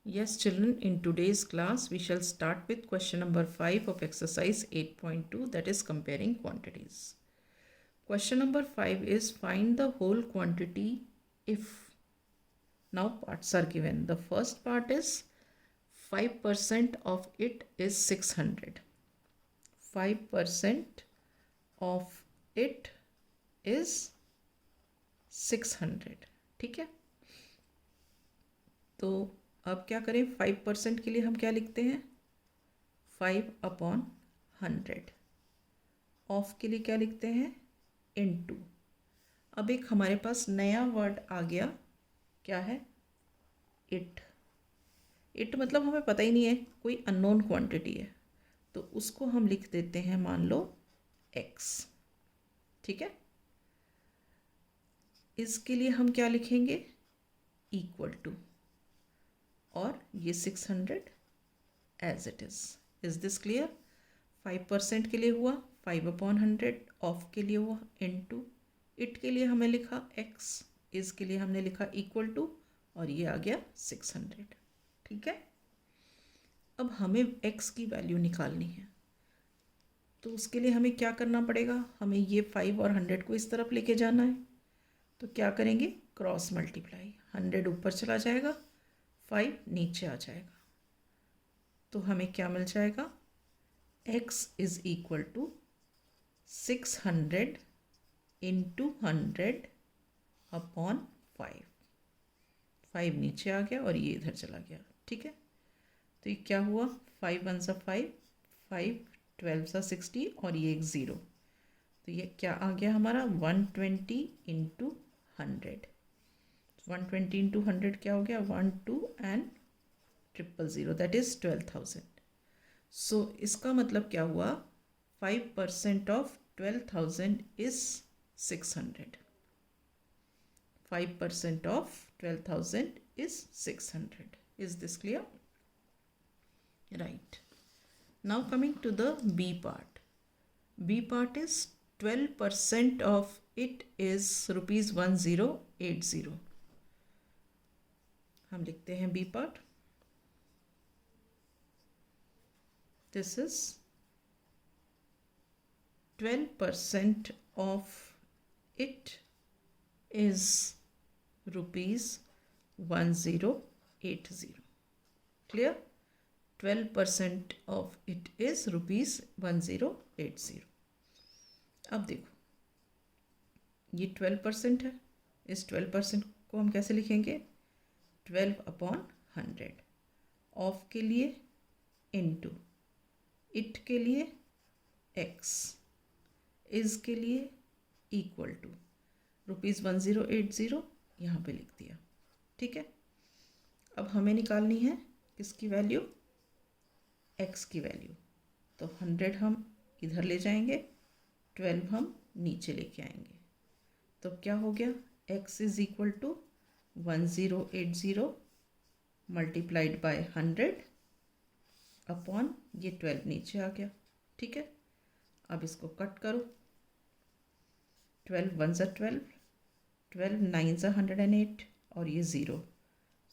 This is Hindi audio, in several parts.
Yes, children, in today's class, we shall start with question number 5 of exercise 8.2, that is comparing quantities. Question number 5 is find the whole quantity if. Now parts are given. The first part is 5% of it is 600. 5% of it is 600. ठीक है, तो अब क्या करें? 5% के लिए हम क्या लिखते हैं? 5/100. ऑफ के लिए क्या लिखते हैं? इनटू. अब एक हमारे पास नया वर्ड आ गया, क्या है? इट. इट मतलब हमें पता ही नहीं है, कोई अननोन क्वांटिटी है, तो उसको हम लिख देते हैं, मान लो x. ठीक है, इसके लिए हम क्या लिखेंगे? इक्वल टू, और ये 600 as it is. This clear? 5% के लिए हुआ 5/100, ऑफ के लिए हुआ इनटू, इट के लिए हमें लिखा x, इसके लिए हमने लिखा इक्वल टू, और ये आ गया 600. ठीक है, अब हमें x की वैल्यू निकालनी है, तो उसके लिए हमें क्या करना पड़ेगा? हमें ये 5 और 100 को इस तरफ लेके जाना है, तो क्या करेंगे? Cross multiply. 100 ऊपर चला जाएगा, 5 नीचे आ जाएगा, तो हमें क्या मिल जाएगा? x is equal to 600 into 100/5. 5 नीचे आ गया और ये इधर चला गया. ठीक है, तो ये क्या हुआ? 5 1 सा 5, 5 12 सा 60, और ये एक 0, तो ये क्या आ गया हमारा? 120 इंटू 100. 120 इंटू 100 क्या हो गया? 1 2 एंड 000, दैट इज 12,000. सो इसका मतलब क्या हुआ? 5% of 12,000 is 600. 5% of 12,000 is 600. Is this clear? Right. Now coming to the B part. B part is 12% of it is rupees 1080. हम लिखते हैं B part. This is 12% of it is rupees 1080. Clear? 12% of it is rupees 1080. अब देखो, ये 12% है, इस 12% को हम कैसे लिखेंगे? 12/100. ऑफ के लिए इनटू, इट के लिए x, इज के लिए इक्वल टू रुपीज़ 1080 यहाँ पे लिख दिया. ठीक है, अब हमें निकालनी है किसकी वैल्यू? x की वैल्यू. तो 100 हम इधर ले जाएंगे, 12 हम नीचे लेके आएंगे, तो क्या हो गया? x is equal to 1080 multiplied by 100 upon ये 12 नीचे आ गया. ठीक है, अब इसको कट करो. 12 1 ज़ा 12, 12 9 ज़ा 108, और ये 0.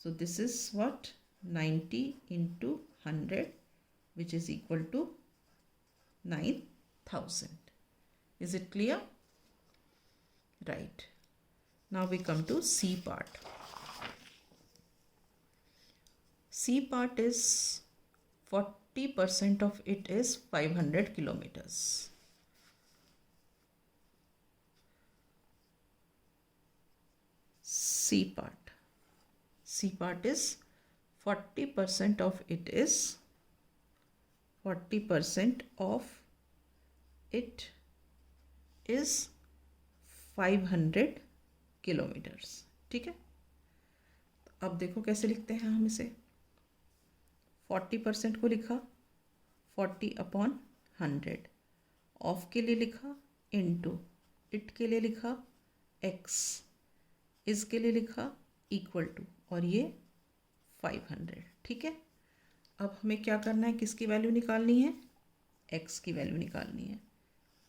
So this is what? 90 into 100, which is equal to 9,000. Is it clear? Right. Now we come to C part. C part is 40% of it is 500 kilometers. C part. C part is 40% of it is 40% of it is 500 kilometres. ठीक है, अब देखो कैसे लिखते हैं हम इसे. 40% को लिखा 40/100, ऑफ के लिए लिखा इनटू, इट के लिए लिखा x, इस के लिए लिखा इक्वल टू, और ये 500. ठीक है, अब हमें क्या करना है? किसकी वैल्यू निकालनी है? x की वैल्यू निकालनी है,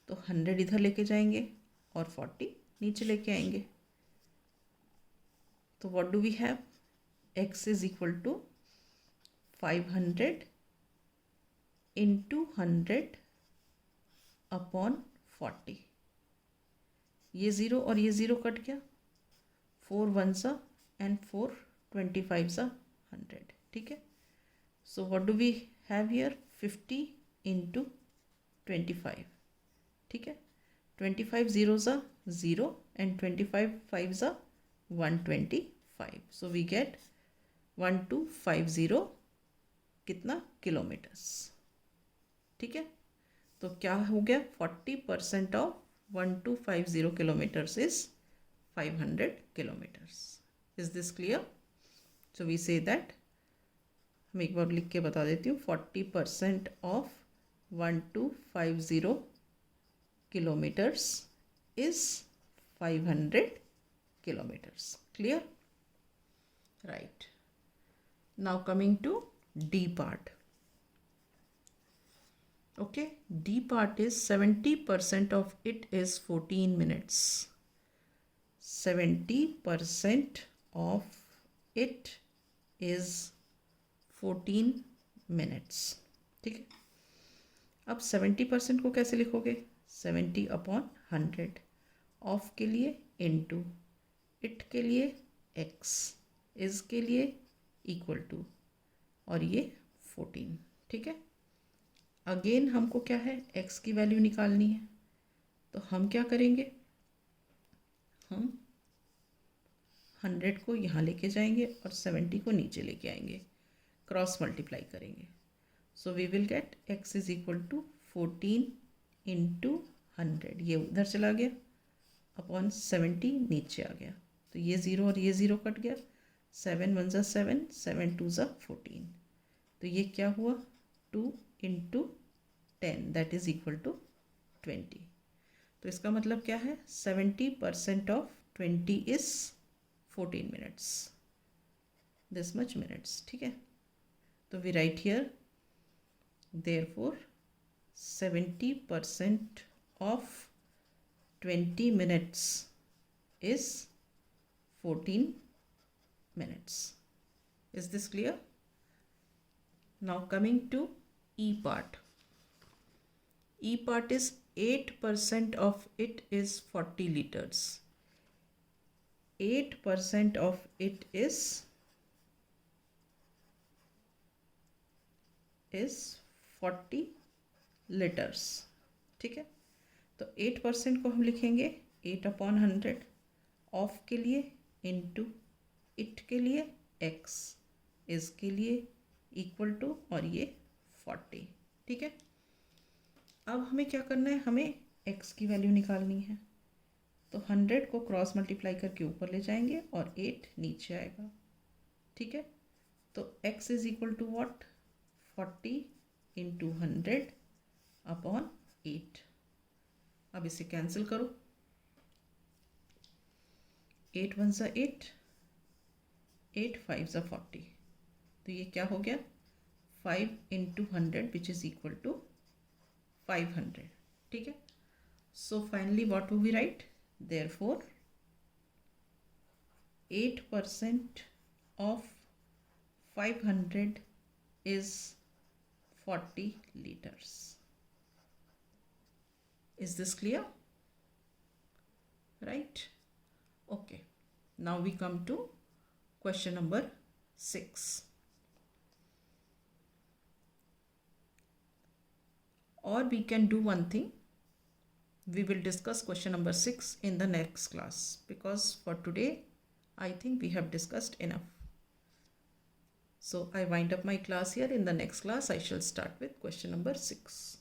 तो 100 इधर लेके जाएंगे और 40 नीचे लेके आएंगे, तो what do we have? x is equal to 500 into 100 upon 40. ये 0 और ये 0 कट गया. 4 1 सा एंड 4 25 सा 100. ठीक है. So what do we have here? 50 into 25. ठीक है. 25 zeros are 0 and 25 5s are 125. So we get 1250 कितना किलोमीटर्स. ठीक है. तो क्या हो गया? 40% of 1250 kilometres is 500 kilometres. Is this clear? So we say that, हम एक बार लिख के बता देती हूँ. 40% of 1250 kilometers is 500 kilometers. Clear? Right. Now coming to D part. Okay, D part is 70% of it is 14 minutes. 70% of it is 14 minutes. ठीक है. अब 70% को कैसे लिखोगे? 70 अपॉन 100. ऑफ के लिए इनटू, इट के लिए x, इज के लिए इक्वल टू, और ये 14. ठीक है. अगेन हमको क्या है? x की वैल्यू निकालनी है. तो हम क्या करेंगे? हम 100 को यहाँ लेके जाएंगे और 70 को नीचे लेके आएंगे. क्रॉस मल्टीप्लाई करेंगे. So we will get x is equal to 14 into 100. ये उधर चला गया अपॉन 70 नीचे आ गया. तो ये 0 और ये 0 कट गया. 7 1 ज़ा 7, 7 2 ज़ा 14. तो ये क्या हुआ? 2 into 10 that is equal to 20. तो इसका मतलब क्या है? 70% of 20 is 14 minutes. This much minutes. ठीक है. तो we write here therefore 70% of 20 minutes is 14 minutes. Is this clear? Now coming to E part. E part is 8% of it is 40 liters. 8% of it is 40 litres. ठीक है. तो 8% को हम लिखेंगे 8 अपॉन 100. ऑफ के लिए इनटू, इट के लिए x, इज के लिए इक्वल टू, और ये 40. ठीक है. अब हमें क्या करना है? हमें x की वैल्यू निकालनी है. तो 100 को क्रॉस मल्टीप्लाई करके ऊपर ले जाएंगे और 8 नीचे आएगा. ठीक है. तो x is equal to what? 40 into 100 upon 8. अब इसे कैंसिल करो. 8 1 ज़ा 8, 8 5 ज़ा 40. तो ये क्या हो गया? 5 into 100 which is equal to 500. ठीक है. So finally what do we write? Therefore 8% of 500 is 40 liters. Is this clear? Right? Okay. Now we come to question number 6. Or we can do one thing. We will discuss question number 6 in the next class, because for today I think we have discussed enough. So I wind up my class here. In the next class I shall start with question number 6.